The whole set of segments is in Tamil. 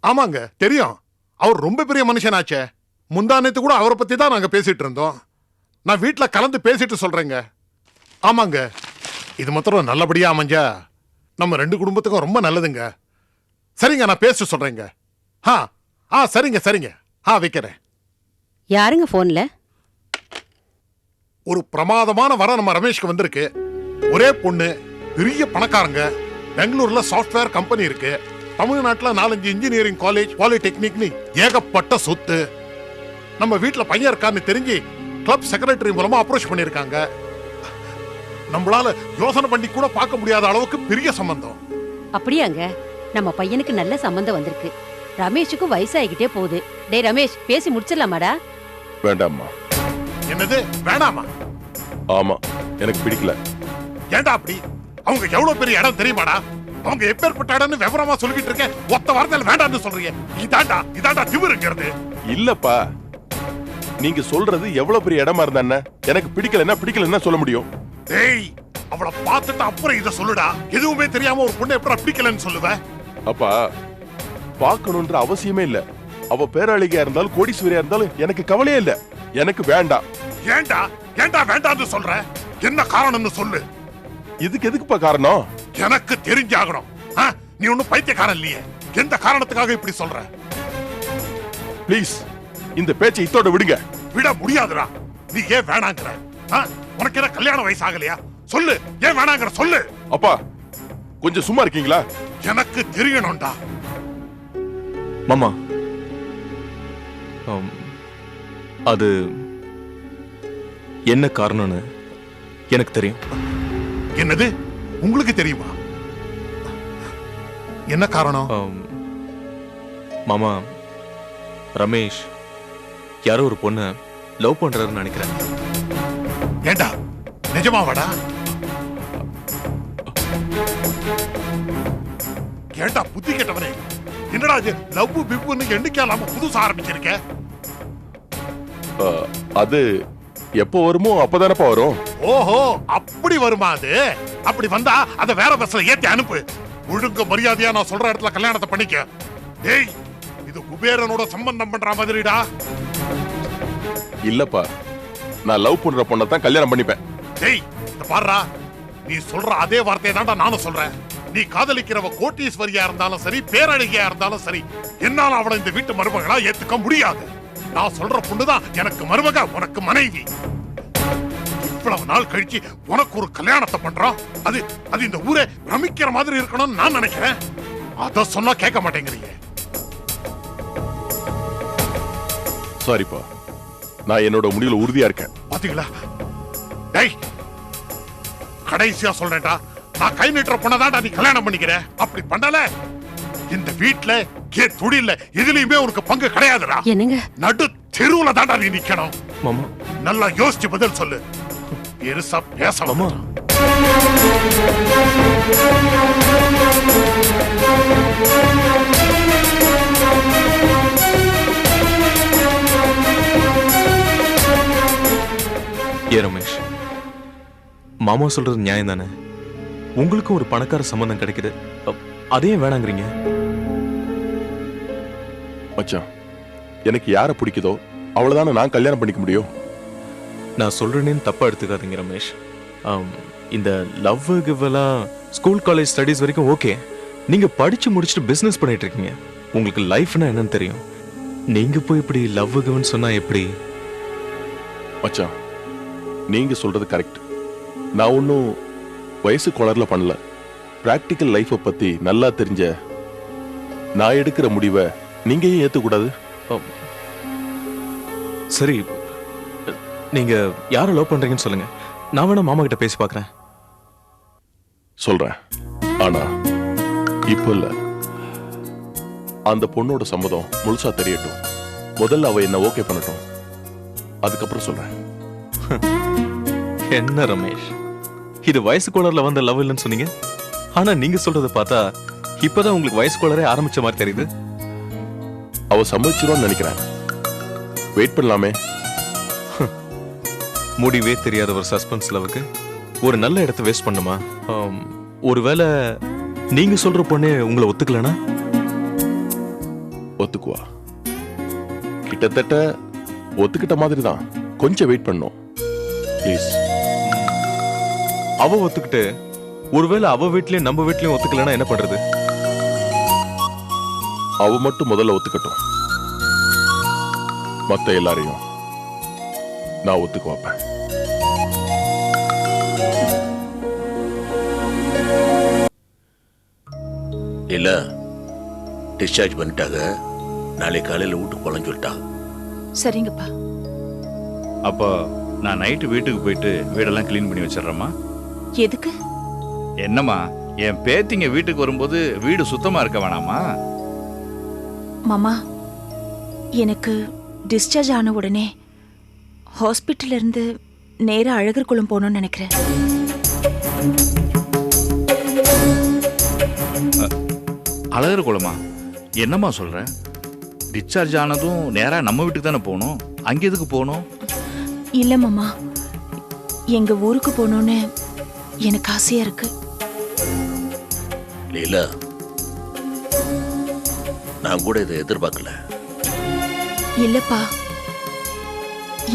ஆமாங்க தெரியும். அவர் ரொம்ப பெரிய மனுஷனாச்சே. முந்தானத்து கூட அவரை பத்தி தான் நாங்க பேசிட்டு இருந்தோம். நான் வீட்டுல கலந்து பேசிட்டு சொல்றேங்க. ஆமாங்க, இது மாத்திரம் நல்லபடியா அமைஞ்சா நம்ம 2 குடும்பத்துக்கும் ரொம்ப நல்லதுங்க. சரிங்க, நான் பேசிட்டு சொல்றேங்க. சரிங்க சரிங்க. வைக்கிறேன். யாருங்க போன்ல? ஒரு பிரமாதமான வர நம்ம ரமேஷ்க்கு வந்திருக்கு. ஒரே பொண்ணு, பெரிய பணக்காரங்க. பெங்களூர்ல சாஃப்ட்வேர் கம்பெனி இருக்கு. தமிழ்நாட்டுல 4-5 இன்ஜினியரிங் காலேஜ், பாலிடெக்னிக்னு ஏகப்பட்ட சொத்து. நம்ம வீட்டுல பையன் இருக்கான்னு தெரிஞ்சு கிளப் செக்ரட்டரி மூலமா அப்ரோச் பண்ணிருக்காங்க. நம்மளால யோசனை பண்ணி கூட பார்க்க முடியாத அளவுக்கு பெரிய சம்பந்தம். அப்படியாங்க? நம்ம பையனுக்கு நல்ல சம்பந்தம் வந்திருக்கு. ரமேஷுக்கும் வயசாகிட்டே போகுது. டேய் ரமேஷ், பேசி முடிச்சிடலாமாடா? வேண்டாம்மா. என்னது வேணாமா? ஆமா, எனக்கு பிடிக்கல. ஏண்டா அப்படி? அவங்க எவ்வளவு பெரிய இடம் தெரியுமாடா? அவங்க எப்பேற்பட்ட இடம்னு விவரமா சொல்லிட்டு இருக்கேன். ஒத்த வார்த்தையில வேண்டாம்னு சொல்றீங்க. இதாண்டா திமிருங்கிறது. இல்லப்பா, நீங்க சொல்றது எவ்வளவு பெரிய இடமா இருந்தா என்ன? எனக்கு பிடிக்கலன்னா சொல்ல முடியும். டேய், அவளை பார்த்துட்டு அப்புறம் இத சொல்லுடா. எதுவுமே தெரியாம ஒரு பொண்ணை எப்படி பிடிக்கலன்னு சொல்லுவ? அப்பா, பார்க்கணும்ன்ற அவசியமே இல்ல. அவ பேராளிகையா இருந்தாலும் கோடீஸ்வரியா இருந்தாலும் எனக்கு கவலையே இல்ல. எனக்கு வேண்டாம். ஏண்டா வேண்டாம்னு சொல்ற? என்ன காரணம்னு சொல்லு. இதுக்கு எதுக்குப்பா காரணம்? எனக்கு தெரிஞ்சாகணும். நீ ஒன்னும் பைத்தியக்காரன் இல்லையே. எந்த காரணத்துக்காக இப்படி சொல்ற? ப்ளீஸ், இந்த பேச்சை இத்தோட விடுங்க. விட முடியாதுடா. நீ ஏன் வேணாங்கிற? உனக்கு என்ன கல்யாண வயசு ஆகலையா? சொல்லு, ஏன் வேணாங்கிற சொல்லு. அப்பா, கொஞ்சம் சும்மா இருக்கீங்களா? எனக்கு தெரியணும்டா. மாமா, அது என்ன காரணம்னு எனக்கு தெரியும். என்னது? உங்களுக்கு தெரியுமா? என்ன காரணம்? மாமா, ரமேஷ் யாரோ ஒரு பொண்ண லவ் பண்றாருன்னு நினைக்கிறேன். ஏண்டா நிஜமாவாடா? ஏண்டா புத்தி கேட்டவனே, என்னடா இது லவ் பிப்புன்னு எண்ணிக்கலாம புதுசா ஆரம்பிச்சிருக்க? அது எப்போ வருமோ அப்பதானப்பா வரும். ஓஹோ, அப்படி வருமா? அது அப்படி வந்தா அத வேற பஸ்ல ஏத்தி அனுப்பு. ஒழுங்கு மரியாதையா நான் சொல்ற இடத்துல கல்யாணத்தை பண்ணிக்க. ஏய், இது குபேரனோட சம்பந்தம் பண்ற மாதிரிடா. இல்லப்பா, நான் லவ் பண்ற பொண்ணை தான் கல்யாணம் பண்ணிப்பேன். ஏய், இந்த பாருடா, நீ சொல்ற அதே வார்த்தையை தான்டா நானும் சொல்றேன். நீ காதலிக்கிறவ கோட்டீஸ்வரியா இருந்தாலும் சரி, பேரழகியா இருந்தாலும் சரி, என்னால அவளை இந்த வீட்டு மருமகளா ஏத்துக்க முடியாது. நான் சொல்ற பொண்ணுதான் எனக்கு மருமக, உனக்கு மனைவி. இவ்வளவு நாள் கழிச்சு உனக்கு ஒரு கல்யாணத்தை பண்றோம். அது இந்த ஊரே பிரமிக்கிற மாதிரி இருக்கணும்னு நான் நினைக்கிறேன். அத சொன்னா கேட்க மாட்டேங்கிறீங்க. சாரிப்பா, நான் என்னோட முடிவுல உறுதியா இருக்கேன். பாத்தீங்களா? டேய், கடைசியா சொல்றேன்டா, நான் கை நீட்டுற பொண்ணதான்டா நீ கல்யாணம் பண்ணிக்கிற. அப்படி பண்ணல இந்த வீட்டுல தொழில எதுலயுமே உனக்கு பங்கு கிடையாதுடா. என்னங்க? நடு தெருவுல தான்டா நீ நிக்கணும். மாமா, நல்லா யோசிச்சு பதில் சொல்லு. பெருசா பேச மாமா. ஏ ரமேஷ், மாமா சொல்றது நியாயம் தானே? உங்களுக்கும் ஒரு பணக்கார சம்பந்தம் கிடைக்குது, அதையும் வேணாங்கிறீங்க? மச்சான், எனக்கு யாரை பிடிக்குதோ அவ்வளவுதானே நான் கல்யாணம் பண்ணிக்க முடியும். நான் சொல்றேன்னு தப்பா எடுத்துக்காதீங்க ரமேஷ். இந்த லவ் கிவ்லாம் ஸ்கூல் காலேஜ் ஸ்டடீஸ் வரைக்கும் ஓகே. நீங்க படிச்சு முடிச்சுட்டு பிசினஸ் பண்ணிட்டு இருக்கீங்க. உங்களுக்கு லைஃப்னா என்னன்னு தெரியும். நீங்க போய் இப்படி லவ் கிவ்னு சொன்னா எப்படி? மச்சான், நீங்க சொல்றது கரெக்ட். நான் ஒன்னும் வயசு குளர்ல பண்ணல. பிராக்டிக்கல் லைஃப பத்தி நல்லா தெரிஞ்ச நான் எடுக்கிற முடிவை நீங்க ஏன் ஏத்துக்கூடாது? சரி, நீங்க யாரை லவ் பண்றீங்கன்னு சொல்லுங்க. நான் வேணா மாமா கிட்ட பேசி பார்க்கறேன். சொல்றேன், ஆனா இப்ப இல்ல. அந்த பொண்ணோட சம்மதம் முழுசா தெரியட்டும். முதல்ல அவ என்ன ஓகே பண்ணட்டும், அதுக்கப்புறம் சொல்றேன். என்ன ரமேஷ், இது வயசு கோளர்ல வந்த லவ் இல்லைன்னு சொன்னீங்க. ஆனா நீங்க சொல்றதை பார்த்தா இப்பதான் உங்களுக்கு வயசு கோளரே ஆரம்பிச்ச மாதிரி தெரியுது. அவ சம்மதிச்சிருவான்னு நினைக்கிறேன். வெயிட் பண்ணலாமே. முடிவே தெரியாத ஒரு சஸ்பென்ஸ் லவுக்கு ஒரு நல்ல இடத்தை வேஸ்ட் பண்ணுமா? ஒருவேளை நீங்க சொல்ற பொண்ணே உங்களை ஒத்துக்கலனா? ஒத்துக்குவா. கிட்டத்தட்ட ஒத்துக்கிட்ட மாதிரி தான். கொஞ்சம் வெயிட் பண்ணும் ப்ளீஸ். அவ ஒத்துக்கிட்டு ஒருவேளை அவ வீட்லயும் நம்ம வீட்லயும் ஒத்துக்கலன்னா என்ன பண்றது? அவ மட்டும் முதல்ல ஒத்துக்கட்டும். மத்த எல்லாரையும் நான் ஒத்துக்க வைப்பேன். இல்ல டிஸ்சார்ஜ் பண்ணிட்டாங்க. நாளை காலையில வீட்டுக்கு போகலான்னு சொல்லிட்டாங்க. சரிங்கப்பா. அப்போ நான் நைட்டு வீட்டுக்கு போயிட்டு வீடெல்லாம் க்ளீன் பண்ணி வச்சிடுறேம்மா. எதுக்கு? என்னம்மா, என் பேத்திங்க வீட்டுக்கு வரும்போது வீடு சுத்தமா இருக்க வேணாமா? மாமா, எனக்கு டிஸ்சார்ஜ் ஆன உடனே ஹாஸ்பிட்டல்ல இருந்து நேரா அழகர் குளம் போகணும்னு நினைக்கிறேன். அழகர் குளமா? என்னம்மா சொல்ற? டிஸ்சார்ஜ் ஆனதும் நேரா நம்ம வீட்டுக்கு தானே போகணும். அங்கே எதுக்கு போகணும்? இல்ல மாமா, எங்க ஊருக்கு போகணும்னு எனக்கு ஆசையா இருக்கு. லீலா, நான் கூட இதை எதிர்பார்க்கல. இல்லப்பா,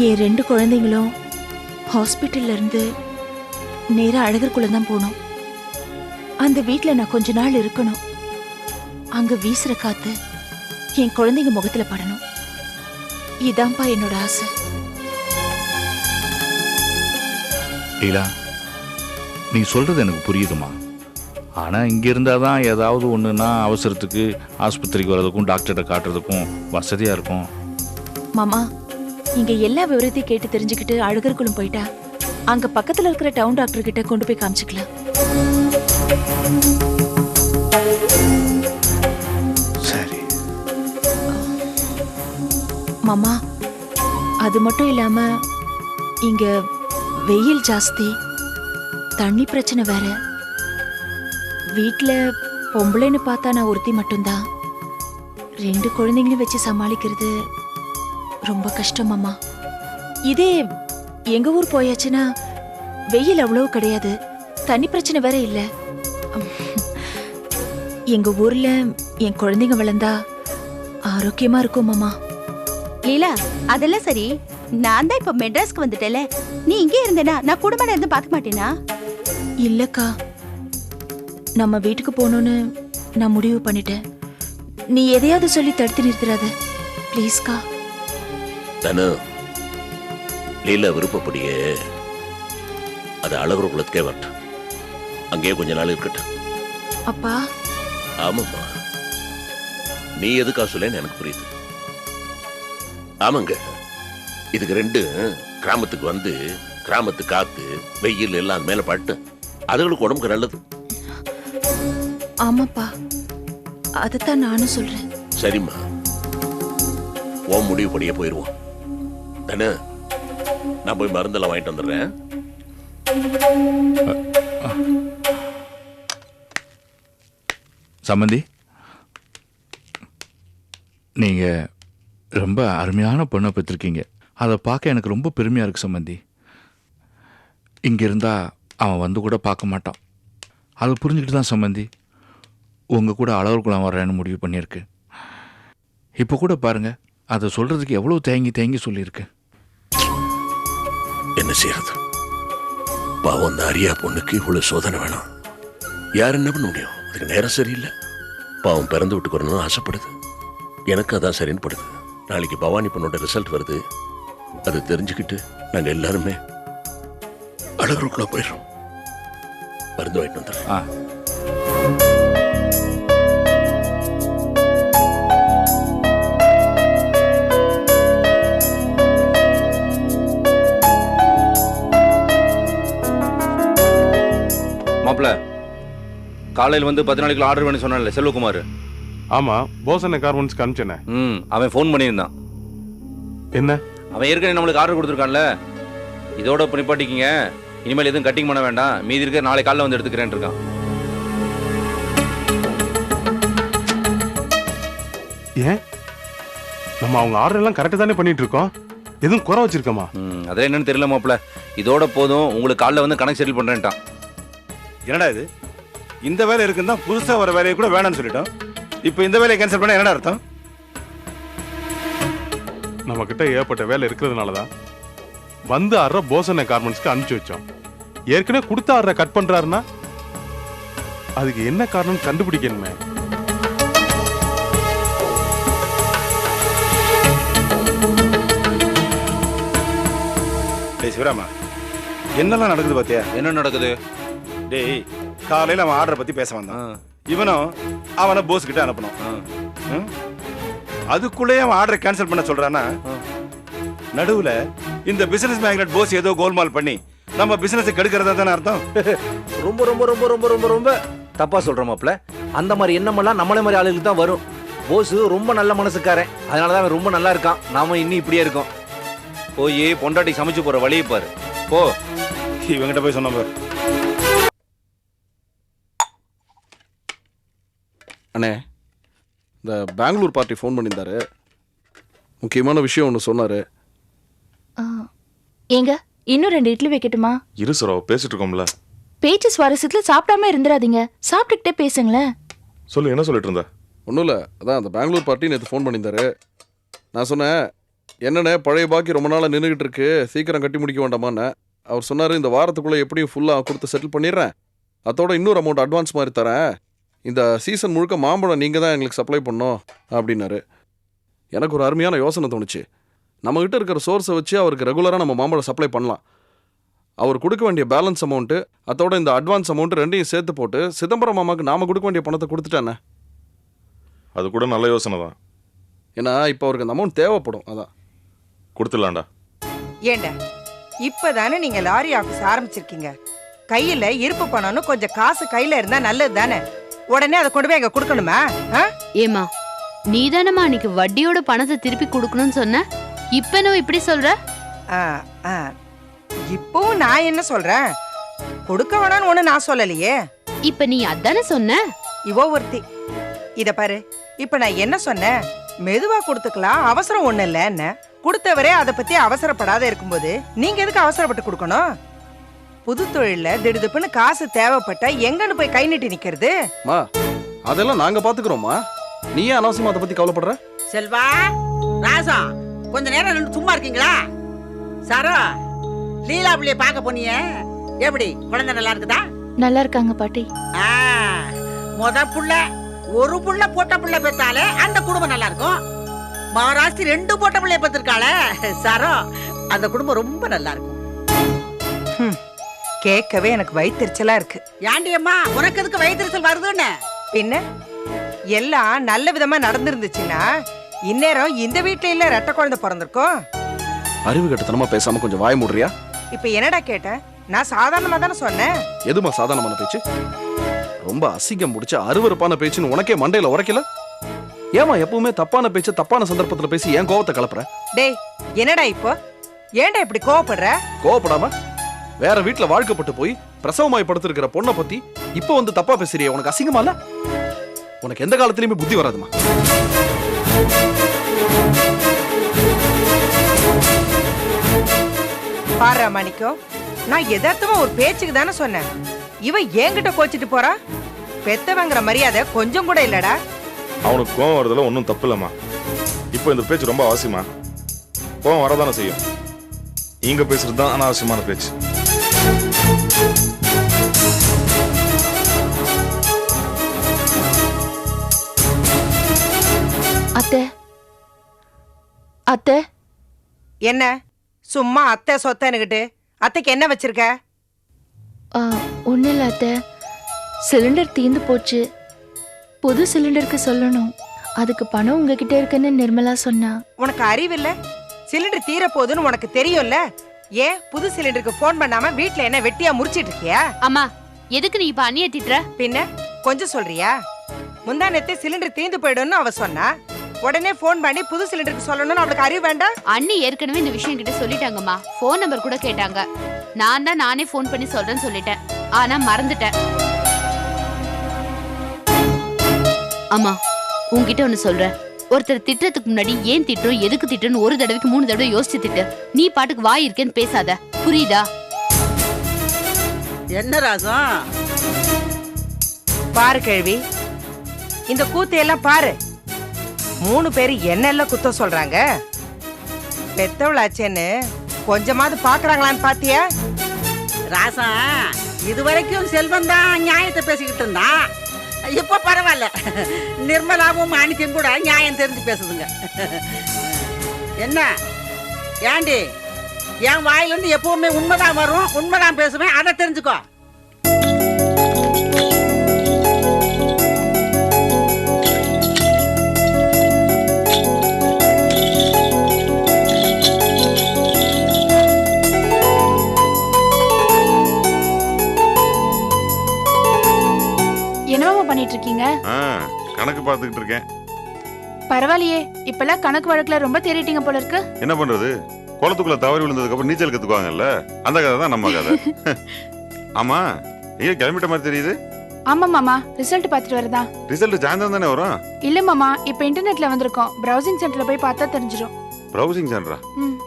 என் 2 குழந்தைங்களும் ஹாஸ்பிட்டல்ல இருந்து நேரா அழகர் குளம் தான் போகணும். அந்த வீட்ல நான் கொஞ்ச நாள் இருக்கணும். அங்க வீசுற காத்து என் குழந்தைங்க முகத்துல படணும். இதான்ப்பா என்னோட ஆசை. லீலா, நீ சொல்றது எனக்கு புரியுதுமா. ஆனா இங்க இருந்தாதான் ஏதாவது ஒண்ணுன்னா அவசரத்துக்கு ஆஸ்பத்திரிக்கு வர்றதுக்கும் டாக்டர்கிட்ட காட்டுறதுக்கும் வசதியா இருக்கும். மாமா, இங்க எல்லா விவரத்தையும் கேட்டு தெரிஞ்சுக்கிட்டு அழகர் குளம் போயிட்டா அங்க பக்கத்துல இருக்கிற டவுன் டாக்டர் கிட்ட கொண்டு போய் காமிச்சுக்கலாம். சரி மாமா, அது மட்டும் இல்லாம இங்க வெயில் ஜாஸ்தி, தண்ணி பிரச்சனை வேற. வீட்ல பொம்பளைன்னு பார்த்தா நான் ஒருத்தி மட்டும்தான். 2 குழந்தைங்களும் வச்சு சமாளிக்கிறது ரொம்ப கஷ்டம் மாமா. இதே எங்க ஊர் போயாச்சுன்னா வெயில் அவ்வளவு கிடையாது, தண்ணி பிரச்சனை வேற இல்ல. எங்க ஊர்ல என் குழந்தைங்க வளர்ந்தா ஆரோக்கியமா இருக்கும் மாமா. லீலா, அதெல்லாம் சரி. நான் தான் இப்ப மெட்ராஸ்க்கு வந்துட்டேல, நீ இங்கே இருந்தேனா நான் குடும்பம் இருந்து பார்க்க மாட்டேனா? இல்லக்கா, நம்ம வீட்டுக்கு போகணும்னு நான் முடிவு பண்ணிட்டேன். நீ எதையாவது சொல்லி தடுத்து நிறுத்துறாத ப்ளீஸ்க்கா. தனு, லீலா விருப்பப்படியே அது அழகர் குளத்துக்கே வரட்டும். அங்கேயே கொஞ்ச நாள் இருக்கட்டும். அப்பா, ஆமாம்மா, நீ எதுக்கா சொல்லேன்னு எனக்கு புரியுது. ஆமாங்க, இதுக்கு 2 கிராமத்துக்கு வந்து கிராமத்து காத்து வெயில் எல்லாம் மேல பட்டு அதுகளுக்கு உடம்புக்கு நல்லது. ஆமாப்பா, அதைத்தான் நானும் சொல்றேன். சரிம்மா, உன் முடிவு படியே போயிடுவோம். தானே, நான் போய் மருந்தெல்லாம் வாங்கிட்டு வந்துடுறேன். சம்பந்தி, நீங்க ரொம்ப அருமையான பொண்ணை பெற்றிருக்கீங்க. அதை பார்க்க எனக்கு ரொம்ப பெருமையா இருக்கு சம்பந்தி. இங்க இருந்தா அவன் வந்து கூட பார்க்க மாட்டான். அதை புரிஞ்சுக்கிட்டு தான் சம்பந்தி உங்க கூட அழகர் குளம் வர்றேன்னு முடிவு பண்ணியிருக்கு. இப்போ கூட பாருங்க, அதை சொல்றதுக்கு எவ்வளவு தேங்கி தேங்கி சொல்லியிருக்கு. என்ன செய்யறது? பாவம், அந்த அரியா பொண்ணுக்கு இவ்வளவு சோதனை வேணாம். யார் என்ன பண்ண முடியும்? அதுக்கு நேரம் சரியில்லை. பாவம் பிறந்து விட்டு வரணும்னு ஆசைப்படுது. எனக்கு அதான் சரின்னு படுது. நாளைக்கு பவானி பொண்ணோட ரிசல்ட் வருது. அதை தெரிஞ்சுக்கிட்டு நாங்க எல்லாருமே அழகருக்குள்ள போயிடுறோம். மருந்து வாங்கிட்டு வந்துடுறேன். ஆ, மாப்பிள்ள, காலையில் வந்து 10 நாளைக்கு ஆர்டர் பண்ணி சொன்னான்ல செல்வகுமார். ஆமா, போசனை கார்மெண்ட்ஸ்க்கு அனுப்பிச்சேனே. அவன் ஃபோன் பண்ணியிருந்தான். என்ன? அவன் ஏற்கனவே நம்மளுக்கு ஆர்டர் கொடுத்துருக்கான்ல, இதோட இப்போ நிப்பாட்டிக்கிங்க, இனிமேல் எதுவும் கட்டிங் பண்ண வேண்டாம், மீதி இருக்க நாளை காலைல வந்து எடுத்துக்கிறேன் இருக்கான். ஏன்? நம்ம அவங்க ஆர்டர் எல்லாம் கரெக்டா தானே பண்ணிட்டு இருக்கோம். எதுவும் குறை வச்சிருக்கோமா? அதே என்னன்னு தெரியல மாப்பிள்ள. இதோட போதும், உங்களுக்கு காலைல வந்து கணக்கு செட்டில் பண்றேன்ட்டான். என்னடா இது? இந்த வேலை இருக்குன்னு தான் புதுசா வர வேலையை கூட வேணாம்னு சொல்லிட்டோம். இப்போ இந்த வேலையை கேன்சல் பண்ண என்னடா அர்த்தம்? நம்ம கிட்ட ஏகப்பட்ட வேலை இருக்கிறதுனால தான் வந்து ஆடுற போசனை கார்மெண்ட்ஸ்க்கு அனுப்பிச்சு வச்சோம். ஏற்கனவே கொடுத்த ஆடுற கட் பண்றாருன்னா அதுக்கு என்ன காரணம் கண்டுபிடிக்கணுமே. டேய் சிவராமா, என்னெல்லாம் நடக்குது பாத்தியா? என்ன நடக்குது? டேய், காலையில அவன் ஆர்டரை பத்தி பேச வந்தான். இவனும் அவனை போஸ் கிட்ட அனுப்பணும். அதுக்குள்ளே அவன் ஆர்டரை கேன்சல் பண்ண சொல்றானா? நடுவுல இந்த பிசினஸ் மேக்னட் போஸ் ஏதோ கோல்மால் பண்ணி நம்ம பிசினஸ் கெடுக்கிறதா தானே அர்த்தம்? ரொம்ப ரொம்ப ரொம்ப ரொம்ப ரொம்ப ரொம்ப தப்பா சொல்ற மாப்ள. அந்த மாதிரி எண்ணமெல்லாம் நம்மளே மாதிரி ஆளுகளுக்கு தான் வரும். போஸ் ரொம்ப நல்ல மனசுக்காரன், அதனாலதான் அவன் ரொம்ப நல்லா இருக்கான். நாம இன்னும் இப்படியே இருக்கோம். போய் பொண்டாட்டி சமைச்சு போற வழியை பாரு. போ. இவங்கிட்ட போய் சொன்ன பாரு. அண்ணே, இந்த பெங்களூர் பார்ட்டி ஃபோன் பண்ணியிருந்தாரு. முக்கியமான விஷயம் ஒன்று சொன்னார். ஏங்க இன்னும் 2 இட்லி வைக்கட்டுமா? இரு சரோ, பேசிட்டு இருக்கோம்ல. பேச்சு சுவாரஸ்யத்துல சாப்பிடாம இருந்துடாதீங்க, சாப்பிட்டுக்கிட்டே பேசுங்களேன். சொல்லு, என்ன சொல்லிட்டு இருந்த? ஒன்றும் இல்லை, அதான் அந்த பெங்களூர் பார்ட்டி நேற்று ஃபோன் பண்ணியிருந்தாரு. நான் சொன்னேன், என்னண்ணே பழைய பாக்கி ரொம்ப நாளாக நின்றுக்கிட்டு இருக்கு, சீக்கிரம் கட்டி முடிக்க வேண்டாமான்னு. அவர் சொன்னார், இந்த வாரத்துக்குள்ளே எப்படியும் ஃபுல்லாக கொடுத்து செட்டில் பண்ணிடுறேன், அதோட இன்னொரு அமௌண்ட் அட்வான்ஸ் மாதிரி தரேன், இந்த சீசன் முழுக்க மாம்பழம் நீங்கள் தான் எங்களுக்கு சப்ளை பண்ணோம் அப்படின்னாரு. எனக்கு ஒரு அருமையான யோசனை தோணுச்சு. நம்மகிட்ட இருக்கிற சோர்ஸை வச்சு அவருக்கு ரெகுலராக நம்ம மாம்பழம் சப்ளை பண்ணலாம். அவர் கொடுக்க வேண்டிய பேலன்ஸ் அமௌண்ட்டு அதோட இந்த அட்வான்ஸ் அமௌண்ட்டு ரெண்டையும் சேர்த்து போட்டு சிதம்பரம் மாமாவுக்கு நாம் கொடுக்க வேண்டிய பணத்தை கொடுத்துட்டானே. அது கூட நல்ல யோசனை தான். ஏன்னா இப்போ அவருக்கு அந்த அமௌண்ட் தேவைப்படும், அதான் கொடுத்துடலாம்டா. ஏண்டா இப்பதானே நீங்க லாரி ஆஃபீஸ் ஆரம்பிச்சிருக்கீங்க, கையில இருப்பு பணம்னு கொஞ்சம் காசு கையில இருந்தா நல்லது தானே. உடனே அதை கொண்டு போய் எங்க கொடுக்கணுமா? ஏமா நீதானமா அன்னைக்கு வட்டியோட பணத்தை திருப்பி கொடுக்கணும்னு சொன்ன, இப்ப என்ன இப்படி சொல்ற? இப்பவும் நான் என்ன சொல்றேன், கொடுக்க வேணாம்னு ஒண்ணு நான் சொல்லலையே. இப்ப நீ அதானே சொன்ன. இவோ ஒருத்தி, இத பாரு, இப்ப நான் என்ன சொன்னேன், மெதுவா கொடுத்துக்கலாம், அவசரம் ஒண்ணு இல்ல. என்ன கொடுத்தவரே அதை பத்தி அவசரப்படாத இருக்கும்போது நீங்க எதுக்கு அவசரப்பட்டு கொடுக்கணும்? புது தொழில திடுதுப்புன்னு காசு தேவைப்பட்டா எங்கன்னு போய் கை நீட்டி நிக்கிறது? அதெல்லாம் நாங்க பாத்துக்கிறோமா, நீ ஏன் அனாவசியமா அதை பத்தி கவலைப்படுற? செல்வா, ராசா, கொஞ்ச நேரம் நின்று சும்மா இருக்கீங்களா? சாரா, லீலா பிள்ளைய பார்க்க போனிய, எப்படி குழந்தை நல்லா இருக்குதா? நல்லா இருக்காங்க பாட்டி. முத புள்ள ஒரு புள்ள பொட்ட புள்ள பெற்றாலே அந்த குடும்பம் நல்லா இருக்கும். மகாராஷ்டி 2 பொட்ட பிள்ளைய பெற்றிருக்காளே சாரா, அந்த குடும்பம் ரொம்ப நல்லா இருக்கும். கேட்கவே எனக்கு வயிற்றுச்சலா இருக்கு. ஏண்டியம்மா, உனக்கு எதுக்கு வயிற்றுச்சல் வருதுன்னு? பின்ன எல்லாம் நல்ல விதமா நடந்துருந்துச்சுன்னா இந்நேரம் இந்த வீட்டுல இல்ல ரெட்டை குழந்தை பிறந்திருக்கும். அறிவு கட்டத்தனமா பேசாம கொஞ்சம் வாய மூடுறியா? இப்ப என்னடா கேட்டேன்? நான் சாதாரணமா தானே சொன்னேன். எதுமா சாதாரணமான பேச்சு? ரொம்ப அசிங்கம் முடிச்ச அருவருப்பான பேச்சுன்னு உனக்கே மண்டையில உரைக்கல? ஏமா எப்பவுமே தப்பான பேச்சு தப்பான சந்தர்ப்பத்துல பேசி ஏன் கோவத்தை கலப்புற? டேய், என்னடா இப்போ ஏன்டா இப்படி கோவப்படுற? கோவப்படாம வேற வீட்டுல வாழ்க்கப்பட்டு போய் பிரசவமாய் படுத்திருக்கிற பொண்ணை பத்தி இப்ப வந்து தப்பா பேசுறிய, உனக்கு அசிங்கமா இல்ல? உனக்கு எந்த காலத்திலயுமே புத்தி வராதுமா. பாரு மாணிக்கம், நான் எதார்த்தமா ஒரு பேச்சுக்கு தானே சொன்னேன். இவ என்கிட்ட கோச்சிட்டு போறா. பெத்தவங்கிற மரியாதை கொஞ்சம் கூட இல்லடா. அவனுக்கு கோவம் வரதுல ஒன்றும் தப்பு இல்லம்மா. இப்போ இந்த பேச்சு ரொம்ப அவசியமா? கோவம் வரதானே செய்யும். இங்க பேசுறது தான் அனாவசியமான பேச்சு. அத்தை, அத்தை. என்ன சும்மா அத்தை சொத்தனுக்கிட்டு அத்தைக்கு என்ன வச்சிருக்க? ஒன்றும் இல்லை அத்தை, சிலிண்டர் தீர்ந்து போச்சு, புது சிலிண்டருக்கு சொல்லணும், அதுக்கு பணம் உங்ககிட்ட இருக்குன்னு நிர்மலா சொன்னா. உனக்கு அறிவில்ல? சிலிண்டர் தீர போகுதுன்னு உனக்கு தெரியும்ல, ஏன் புது சிலிண்டருக்கு போன் பண்ணாம வீட்ல என்ன வெட்டியா முறிச்சிட்டு இருக்கியா? அம்மா, எதுக்கு நீ இப்ப அண்ணிய திட்டுற? பின்ன கொஞ்சம் சொல்றியா? முந்தா நேத்து சிலிண்டர் தீர்ந்து போயிடும்னு அவ சொன்னா, உடனே போன் பண்ணி புது சிலிண்டருக்கு சொல்லணும்னு அவளுக்கு அறிவு வேண்டாம்? அண்ணி ஏற்கனவே இந்த விஷயம் கிட்ட சொல்லிட்டாங்கம்மா, போன் நம்பர் கூட கேட்டாங்க. நான் தான் நானே போன் பண்ணி சொல்றேன்னு சொல்லிட்டேன், ஆனா மறந்துட்டேன். அம்மா, உன்கிட்ட ஒண்ணு சொல்றேன், ஒருத்தர் திட்டத்துக்கு முன்னாடி ஏன் திட்டம் எதுக்கு திட்டம்னு ஒரு தடவைக்கு 3 தடவை யோசிச்சு திட்டு. நீ பாட்டுக்கு வாய் இருக்கேன்னு பேசாத, புரியுதா? என்ன ராசம்? பாரு கேள்வி, இந்த கூத்தையெல்லாம் பாரு. 3 பேரு என்னெல்லாம் குத்தம் சொல்றாங்க. பெத்தவளாச்சேன்னு கொஞ்சமாவது பாக்குறாங்களான்னு பாத்தியா? ராசா இதுவரைக்கும் செல்வம் தான் நியாயத்தை பேசிக்கிட்டு இருந்தான். இப்போ பரவாயில்ல, நிர்மலாவும் மாணிக்கம் கூட நியாயம் தெரிஞ்சு பேசுதுங்க. என்ன ஏண்டி, என் வாயிலிருந்து எப்பவுமே உண்மைதான் வரும், உண்மைதான் பேசுவேன், அதை தெரிஞ்சுக்கோ. என்னவா பண்ணிட்டு இருக்கீங்க? கணக்கு பார்த்துக்கிட்டு இருக்கேன். பரவாயில்லையே, இப்பெல்லாம் கணக்கு வழக்குல ரொம்ப தேறிட்டீங்க போல இருக்கு. என்ன பண்றது, குளத்துக்குள்ள தவறி விழுந்ததுக்கு அப்புறம் நீச்சல் கத்துக்குவாங்கல்ல, அந்த கதை தான் நம்ம கதை. ஆமா, நீங்க கிளம்பிட்ட மாதிரி தெரியுது. ஆமா மாமா, ரிசல்ட் பார்த்துட்டு வரதா. ரிசல்ட் சாயந்தரம் தானே வரும்? இல்ல மாமா, இப்ப இன்டர்நெட்ல வந்திருக்கோம். பிரவுசிங் சென்டர்ல போய் பார்த்தா தெரிஞ்சிடும். ப்ரௌசிங் சென்டரா?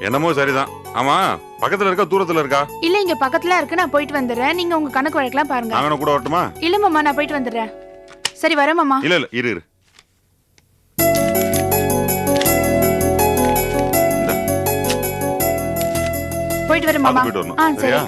என்னமோ சரிதான். ஆமா, பக்கத்துல இருக்கா தூரத்துல இருக்கா? இல்ல, இங்க பக்கத்துல இருக்கு, நான் போயிட்டு வந்துடுறேன். நீங்க உங்க கணக்கு வழக்கெல்லாம் பாருங்க. நாங்க கூட வரட்டுமா? இல்ல மாமா, நான் போயிட்டு வந்துடுறேன். சரி, வரேன் மாமா. இல்ல இல்ல, இரு. போயிட்டு வரேன் மாமா. போயிட்டு வரணும், சரியா?